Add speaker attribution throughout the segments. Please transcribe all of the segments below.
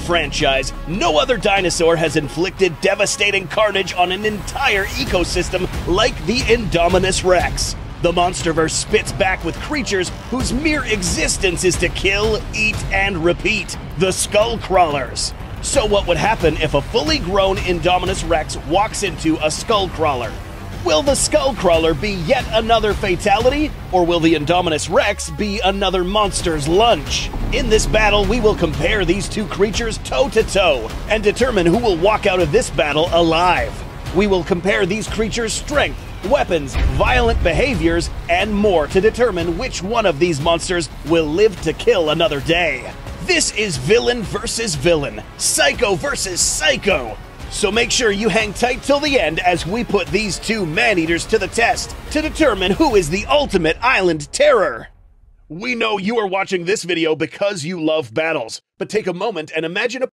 Speaker 1: franchise, no other dinosaur has inflicted devastating carnage on an entire ecosystem like the Indominus Rex. The Monsterverse spits back with creatures whose mere existence is to kill, eat, and repeat: the Skull Crawlers. So what would happen if a fully grown Indominus Rex walks into a Skull Crawler? Will the Skull Crawler be yet another fatality, or will the Indominus Rex be another monster's lunch? In this battle, we will compare these two creatures toe-to-toe and determine who will walk out of this battle alive. We will compare these creatures' strength, weapons, violent behaviors, and more to determine which one of these monsters will live to kill another day. This is villain versus villain, psycho versus psycho. So make sure you hang tight till the end as we put these two man-eaters to the test to determine who is the ultimate island terror. We know you are watching this video because you love battles, but take a moment and imagine a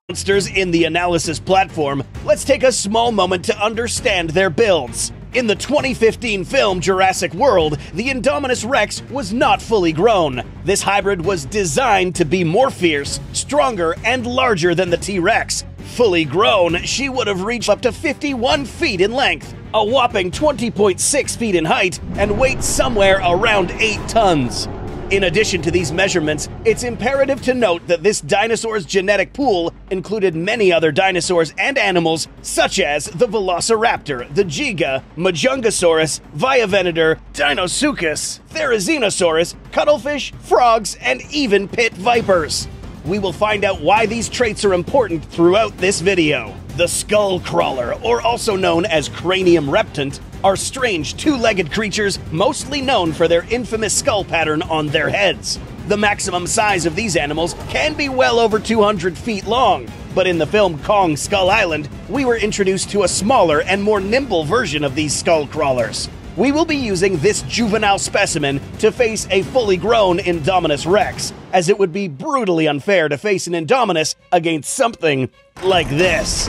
Speaker 1: monsters in the analysis platform. Let's take a small moment to understand their builds. In the 2015 film Jurassic World, the Indominus Rex was not fully grown. This hybrid was designed to be more fierce, stronger, and larger than the T-Rex. Fully grown, she would have reached up to 51 feet in length, a whopping 20.6 feet in height, and weighed somewhere around 8 tons. In addition to these measurements, it's imperative to note that this dinosaur's genetic pool included many other dinosaurs and animals such as the Velociraptor, the Giga, Majungasaurus, Viavenator, Deinosuchus, Therizinosaurus, cuttlefish, frogs, and even pit vipers. We will find out why these traits are important throughout this video. The Skull Crawler, or also known as Cranium Reptant, are strange two-legged creatures mostly known for their infamous skull pattern on their heads. The maximum size of these animals can be well over 200 feet long, but in the film Kong Skull Island, we were introduced to a smaller and more nimble version of these skull crawlers. We will be using this juvenile specimen to face a fully grown Indominus Rex, as it would be brutally unfair to face an Indominus against something like this.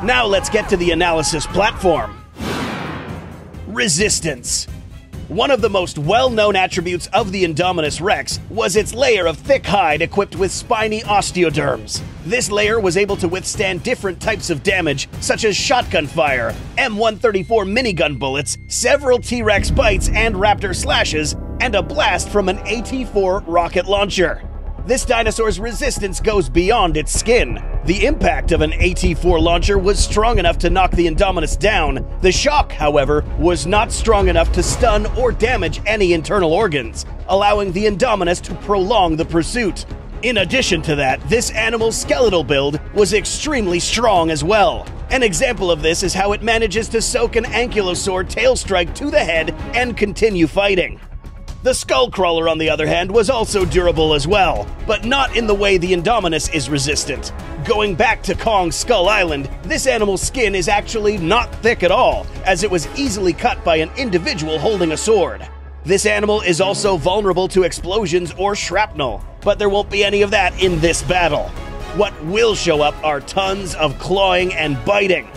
Speaker 1: Now let's get to the analysis platform. Resistance. One of the most well-known attributes of the Indominus Rex was its layer of thick hide equipped with spiny osteoderms. This layer was able to withstand different types of damage, such as shotgun fire, M134 minigun bullets, several T-Rex bites and raptor slashes, and a blast from an AT-4 rocket launcher. This dinosaur's resistance goes beyond its skin. The impact of an AT-4 launcher was strong enough to knock the Indominus down. The shock, however, was not strong enough to stun or damage any internal organs, allowing the Indominus to prolong the pursuit. In addition to that, this animal's skeletal build was extremely strong as well. An example of this is how it manages to soak an ankylosaur tail strike to the head and continue fighting. The Skull Crawler, on the other hand, was also durable as well, but not in the way the Indominus is resistant. Going back to Kong Skull Island, this animal's skin is actually not thick at all, as it was easily cut by an individual holding a sword. This animal is also vulnerable to explosions or shrapnel, but there won't be any of that in this battle. What will show up are tons of clawing and biting.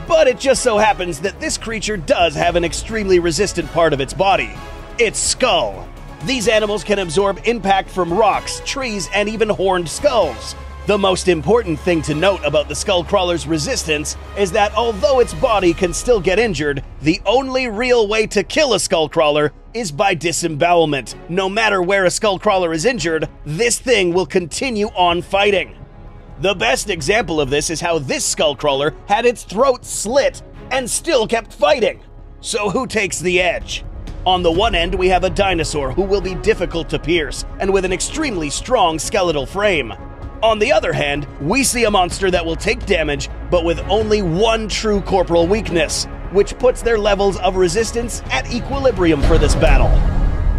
Speaker 1: But it just so happens that this creature does have an extremely resistant part of its body: its skull. These animals can absorb impact from rocks, trees, and even horned skulls. The most important thing to note about the Skull Crawler's resistance is that although its body can still get injured, the only real way to kill a Skull Crawler is by disembowelment. No matter where a Skull Crawler is injured, this thing will continue on fighting. The best example of this is how this Skull Crawler had its throat slit and still kept fighting. So who takes the edge? On the one end, we have a dinosaur who will be difficult to pierce and with an extremely strong skeletal frame. On the other hand, we see a monster that will take damage, but with only one true corporal weakness, which puts their levels of resistance at equilibrium for this battle: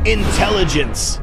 Speaker 1: intelligence.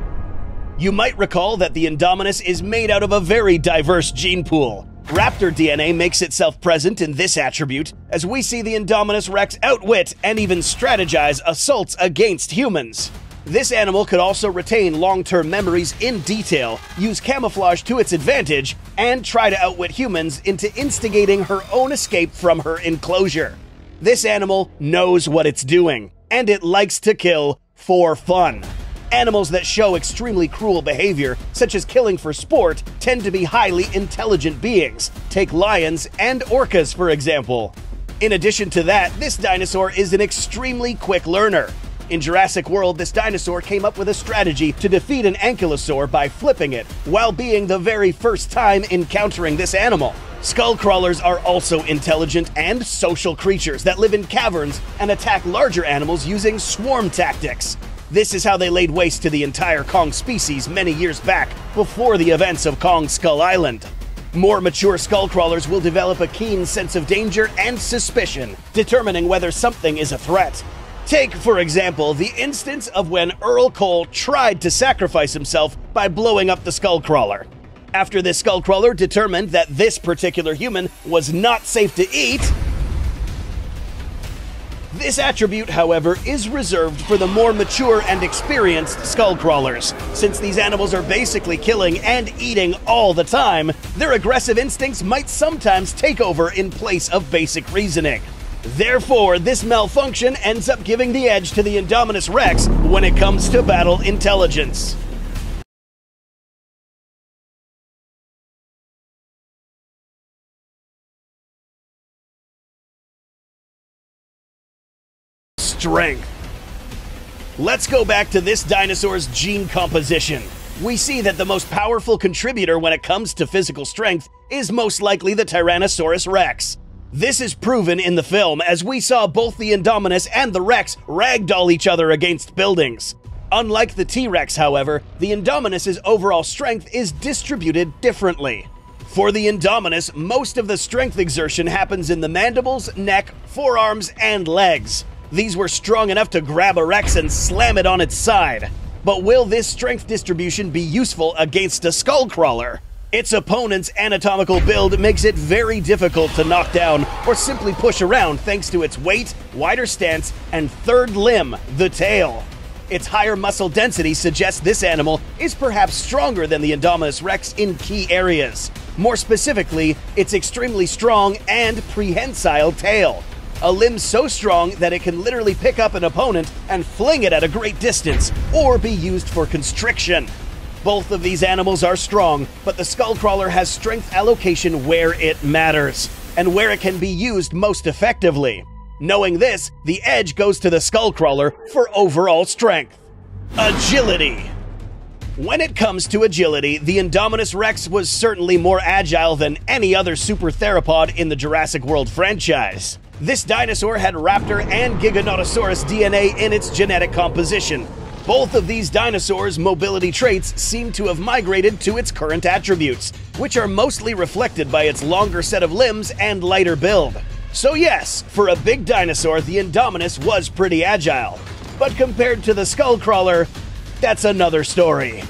Speaker 1: You might recall that the Indominus is made out of a very diverse gene pool. Raptor DNA makes itself present in this attribute, as we see the Indominus Rex outwit and even strategize assaults against humans. This animal could also retain long-term memories in detail, use camouflage to its advantage, and try to outwit humans into instigating her own escape from her enclosure. This animal knows what it's doing, and it likes to kill for fun. Animals that show extremely cruel behavior, such as killing for sport, tend to be highly intelligent beings. Take lions and orcas, for example. In addition to that, this dinosaur is an extremely quick learner. In Jurassic World, this dinosaur came up with a strategy to defeat an ankylosaur by flipping it, while being the very first time encountering this animal. Skull crawlers are also intelligent and social creatures that live in caverns and attack larger animals using swarm tactics. This is how they laid waste to the entire Kong species many years back, before the events of Kong Skull Island. More mature skull crawlers will develop a keen sense of danger and suspicion, determining whether something is a threat. Take, for example, the instance of when Earl Cole tried to sacrifice himself by blowing up the skullcrawler. After this skullcrawler determined that this particular human was not safe to eat, this attribute, however, is reserved for the more mature and experienced skullcrawlers. Since these animals are basically killing and eating all the time, their aggressive instincts might sometimes take over in place of basic reasoning. Therefore, this malfunction ends up giving the edge to the Indominus Rex when it comes to battle intelligence. Strength. Let's go back to this dinosaur's gene composition. We see that the most powerful contributor when it comes to physical strength is most likely the Tyrannosaurus Rex. This is proven in the film, as we saw both the Indominus and the Rex ragdoll each other against buildings. Unlike the T-Rex, however, the Indominus's overall strength is distributed differently. For the Indominus, most of the strength exertion happens in the mandibles, neck, forearms, and legs. These were strong enough to grab a Rex and slam it on its side. But will this strength distribution be useful against a skullcrawler? Its opponent's anatomical build makes it very difficult to knock down or simply push around thanks to its weight, wider stance, and third limb, the tail. Its higher muscle density suggests this animal is perhaps stronger than the Indominus Rex in key areas. More specifically, its extremely strong and prehensile tail. A limb so strong that it can literally pick up an opponent and fling it at a great distance, or be used for constriction. Both of these animals are strong, but the skullcrawler has strength allocation where it matters, and where it can be used most effectively. Knowing this, the edge goes to the skullcrawler for overall strength. Agility. When it comes to agility, the Indominus Rex was certainly more agile than any other super theropod in the Jurassic World franchise. This dinosaur had raptor and giganotosaurus DNA in its genetic composition. Both of these dinosaurs' mobility traits seem to have migrated to its current attributes, which are mostly reflected by its longer set of limbs and lighter build. So yes, for a big dinosaur, the Indominus was pretty agile. But compared to the skullcrawler, that's another story.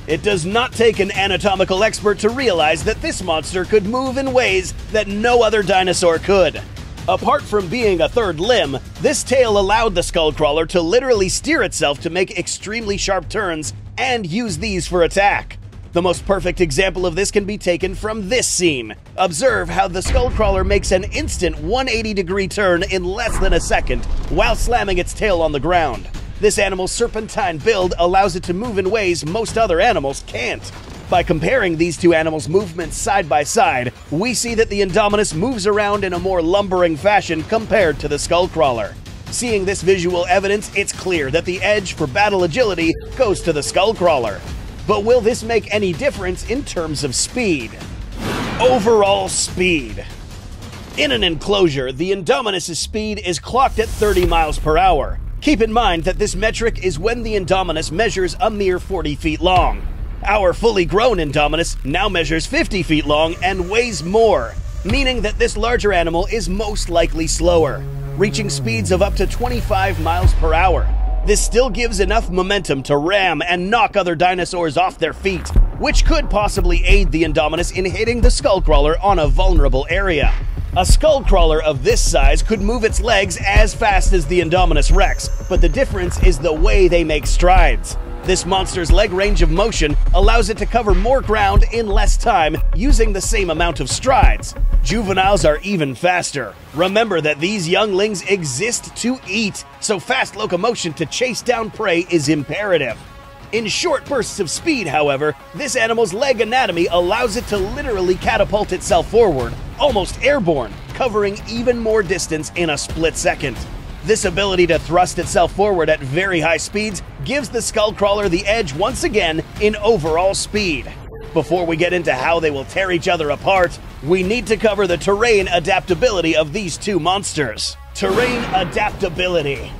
Speaker 1: It does not take an anatomical expert to realize that this monster could move in ways that no other dinosaur could. Apart from being a third limb, this tail allowed the skullcrawler to literally steer itself to make extremely sharp turns and use these for attack. The most perfect example of this can be taken from this scene. Observe how the skullcrawler makes an instant 180-degree turn in less than a second while slamming its tail on the ground. This animal's serpentine build allows it to move in ways most other animals can't. By comparing these two animals' movements side by side, we see that the Indominus moves around in a more lumbering fashion compared to the skullcrawler. Seeing this visual evidence, it's clear that the edge for battle agility goes to the skullcrawler. But will this make any difference in terms of speed? Overall speed. In an enclosure, the Indominus' speed is clocked at 30 miles per hour. Keep in mind that this metric is when the Indominus measures a mere 40 feet long. Our fully grown Indominus now measures 50 feet long and weighs more, meaning that this larger animal is most likely slower, reaching speeds of up to 25 miles per hour. This still gives enough momentum to ram and knock other dinosaurs off their feet, which could possibly aid the Indominus in hitting the skullcrawler on a vulnerable area. A skullcrawler of this size could move its legs as fast as the Indominus Rex, but the difference is the way they make strides. This monster's leg range of motion allows it to cover more ground in less time using the same amount of strides. Juveniles are even faster. Remember that these younglings exist to eat, so fast locomotion to chase down prey is imperative. In short bursts of speed, however, this animal's leg anatomy allows it to literally catapult itself forward, almost airborne, covering even more distance in a split second. This ability to thrust itself forward at very high speeds gives the skullcrawler the edge once again in overall speed. Before we get into how they will tear each other apart, we need to cover the terrain adaptability of these two monsters. Terrain adaptability.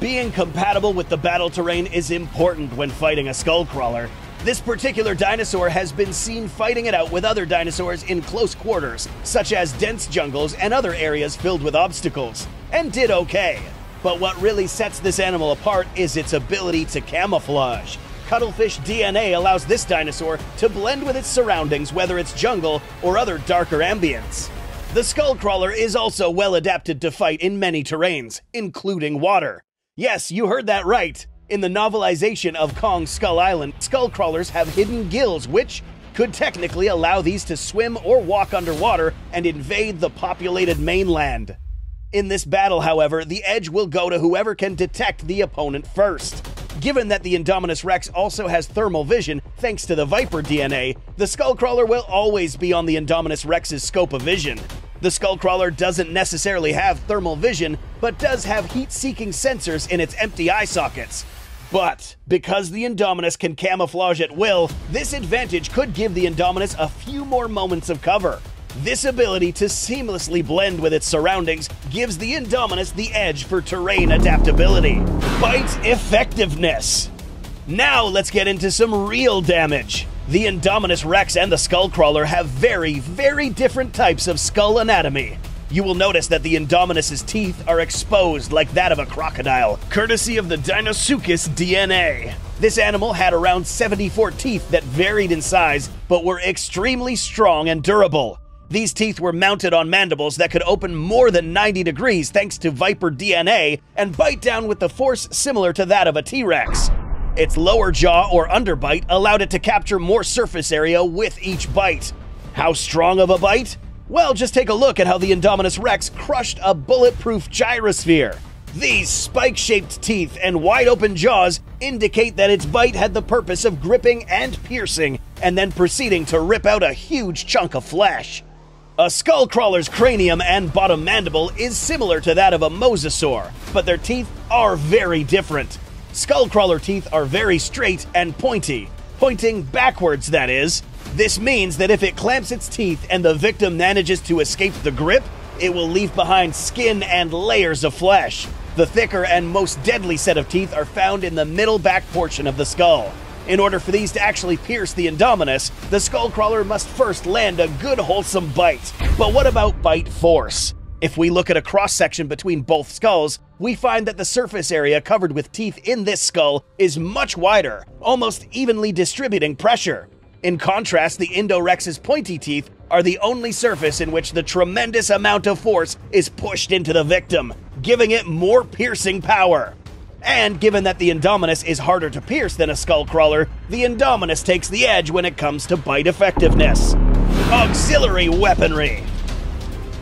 Speaker 1: Being compatible with the battle terrain is important when fighting a skullcrawler. This particular dinosaur has been seen fighting it out with other dinosaurs in close quarters, such as dense jungles and other areas filled with obstacles, and did okay. But what really sets this animal apart is its ability to camouflage. Cuttlefish DNA allows this dinosaur to blend with its surroundings, whether it's jungle or other darker ambience. The skullcrawler is also well adapted to fight in many terrains, including water. Yes, you heard that right. In the novelization of Kong Skull Island, skullcrawlers have hidden gills, which could technically allow these to swim or walk underwater and invade the populated mainland. In this battle, however, the edge will go to whoever can detect the opponent first. Given that the Indominus Rex also has thermal vision thanks to the Viper DNA, the skullcrawler will always be on the Indominus Rex's scope of vision. The skullcrawler doesn't necessarily have thermal vision, but does have heat-seeking sensors in its empty eye sockets. But because the Indominus can camouflage at will, this advantage could give the Indominus a few more moments of cover. This ability to seamlessly blend with its surroundings gives the Indominus the edge for terrain adaptability. Bite effectiveness. Now let's get into some real damage. The Indominus Rex and the skullcrawler have very, very different types of skull anatomy. You will notice that the Indominus's teeth are exposed like that of a crocodile, courtesy of the Deinosuchus DNA. This animal had around 74 teeth that varied in size, but were extremely strong and durable. These teeth were mounted on mandibles that could open more than 90 degrees thanks to Viper DNA and bite down with the force similar to that of a T-Rex. Its lower jaw or underbite allowed it to capture more surface area with each bite. How strong of a bite? Well, just take a look at how the Indominus Rex crushed a bulletproof gyrosphere. These spike-shaped teeth and wide-open jaws indicate that its bite had the purpose of gripping and piercing, and then proceeding to rip out a huge chunk of flesh. A skullcrawler's cranium and bottom mandible is similar to that of a mosasaur, but their teeth are very different. Skullcrawler teeth are very straight and pointy, pointing backwards, that is. This means that if it clamps its teeth and the victim manages to escape the grip, it will leave behind skin and layers of flesh. The thicker and most deadly set of teeth are found in the middle back portion of the skull. In order for these to actually pierce the Indominus, the skullcrawler must first land a good wholesome bite. But what about bite force? If we look at a cross-section between both skulls, we find that the surface area covered with teeth in this skull is much wider, almost evenly distributing pressure. In contrast, the Indorex's pointy teeth are the only surface in which the tremendous amount of force is pushed into the victim, giving it more piercing power. And given that the Indominus is harder to pierce than a skullcrawler, the Indominus takes the edge when it comes to bite effectiveness. Auxiliary weaponry.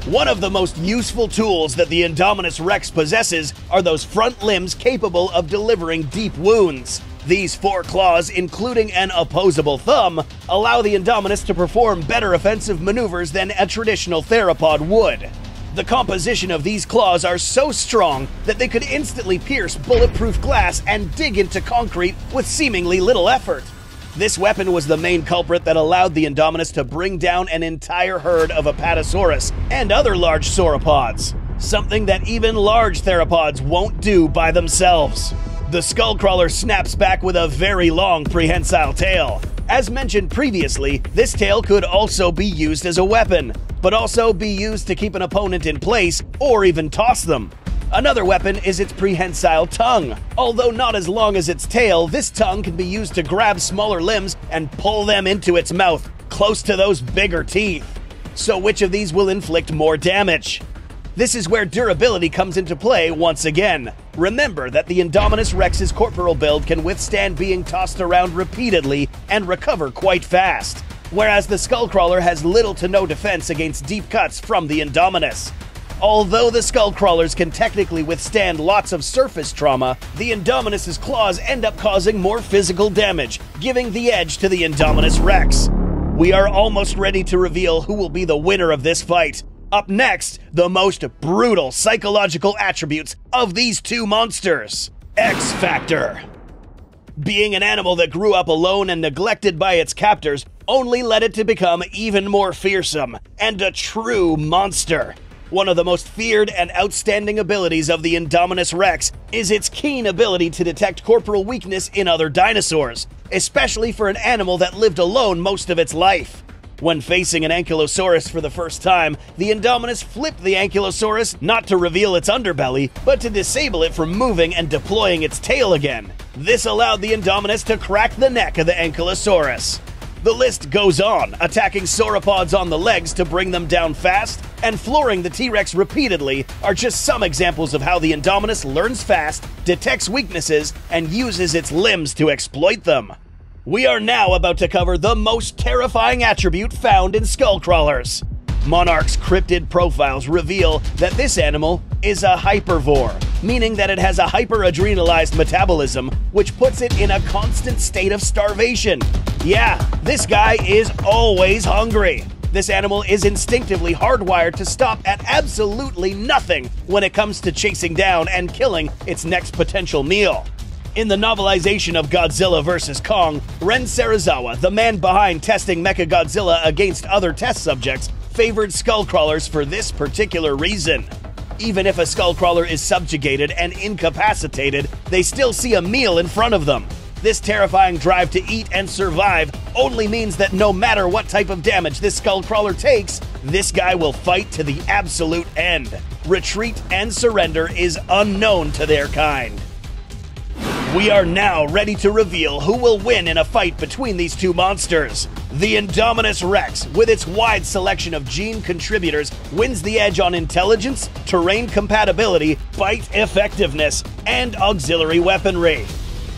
Speaker 1: One of the most useful tools that the Indominus Rex possesses are those front limbs capable of delivering deep wounds. These four claws, including an opposable thumb, allow the Indominus to perform better offensive maneuvers than a traditional theropod would. The composition of these claws are so strong that they could instantly pierce bulletproof glass and dig into concrete with seemingly little effort. This weapon was the main culprit that allowed the Indominus to bring down an entire herd of Apatosaurus and other large sauropods, something that even large theropods won't do by themselves. The skullcrawler snaps back with a very long prehensile tail. As mentioned previously, this tail could also be used as a weapon, but also be used to keep an opponent in place or even toss them. Another weapon is its prehensile tongue. Although not as long as its tail, this tongue can be used to grab smaller limbs and pull them into its mouth, close to those bigger teeth. So which of these will inflict more damage? This is where durability comes into play once again. Remember that the Indominus Rex's corporal build can withstand being tossed around repeatedly and recover quite fast, whereas the skullcrawler has little to no defense against deep cuts from the Indominus. Although the skullcrawlers can technically withstand lots of surface trauma, the Indominus's claws end up causing more physical damage, giving the edge to the Indominus Rex. We are almost ready to reveal who will be the winner of this fight. Up next, the most brutal psychological attributes of these two monsters. X Factor. Being an animal that grew up alone and neglected by its captors only led it to become even more fearsome and a true monster. One of the most feared and outstanding abilities of the Indominus Rex is its keen ability to detect corporal weakness in other dinosaurs, especially for an animal that lived alone most of its life. When facing an Ankylosaurus for the first time, the Indominus flipped the Ankylosaurus not to reveal its underbelly, but to disable it from moving and deploying its tail again. This allowed the Indominus to crack the neck of the Ankylosaurus. The list goes on, attacking sauropods on the legs to bring them down fast, and flooring the T-Rex repeatedly are just some examples of how the Indominus learns fast, detects weaknesses, and uses its limbs to exploit them. We are now about to cover the most terrifying attribute found in skullcrawlers. Monarch's cryptid profiles reveal that this animal is a hypervore, meaning that it has a hyperadrenalized metabolism, which puts it in a constant state of starvation. Yeah, this guy is always hungry. This animal is instinctively hardwired to stop at absolutely nothing when it comes to chasing down and killing its next potential meal. In the novelization of Godzilla vs. Kong, Ren Serizawa, the man behind testing Mechagodzilla against other test subjects, favored skullcrawlers for this particular reason. Even if a skullcrawler is subjugated and incapacitated, they still see a meal in front of them. This terrifying drive to eat and survive only means that no matter what type of damage this skullcrawler takes, this guy will fight to the absolute end. Retreat and surrender is unknown to their kind. We are now ready to reveal who will win in a fight between these two monsters. The Indominus Rex, with its wide selection of gene contributors, wins the edge on intelligence, terrain compatibility, bite effectiveness, and auxiliary weaponry.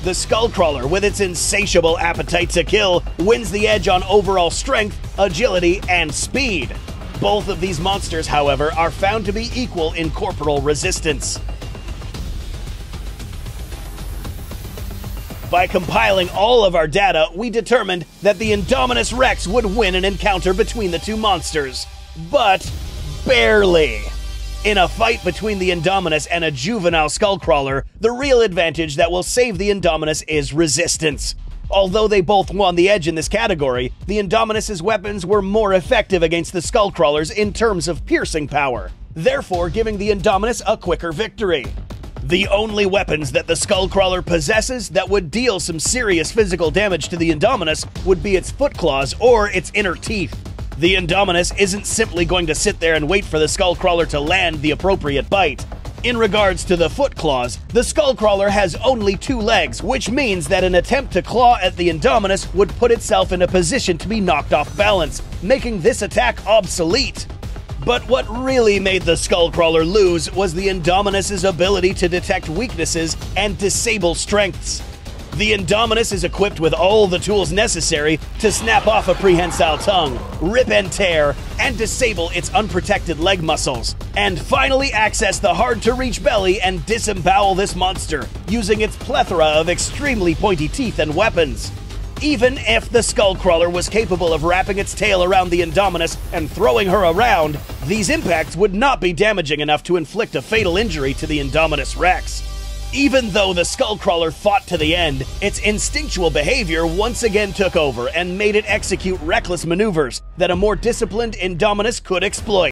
Speaker 1: The Skullcrawler, with its insatiable appetite to kill, wins the edge on overall strength, agility, and speed. Both of these monsters, however, are found to be equal in corporal resistance. By compiling all of our data, we determined that the Indominus Rex would win an encounter between the two monsters. But barely. In a fight between the Indominus and a juvenile skullcrawler, the real advantage that will save the Indominus is resistance. Although they both won the edge in this category, the Indominus's weapons were more effective against the skullcrawlers in terms of piercing power, therefore giving the Indominus a quicker victory. The only weapons that the skullcrawler possesses that would deal some serious physical damage to the Indominus would be its foot claws or its inner teeth. The Indominus isn't simply going to sit there and wait for the skullcrawler to land the appropriate bite. In regards to the foot claws, the skullcrawler has only 2 legs, which means that an attempt to claw at the Indominus would put itself in a position to be knocked off balance, making this attack obsolete. But what really made the skullcrawler lose was the Indominus's ability to detect weaknesses and disable strengths. The Indominus is equipped with all the tools necessary to snap off a prehensile tongue, rip and tear, and disable its unprotected leg muscles, and finally access the hard-to-reach belly and disembowel this monster, using its plethora of extremely pointy teeth and weapons. Even if the skullcrawler was capable of wrapping its tail around the Indominus and throwing her around, these impacts would not be damaging enough to inflict a fatal injury to the Indominus Rex. Even though the skullcrawler fought to the end, its instinctual behavior once again took over and made it execute reckless maneuvers that a more disciplined Indominus could exploit.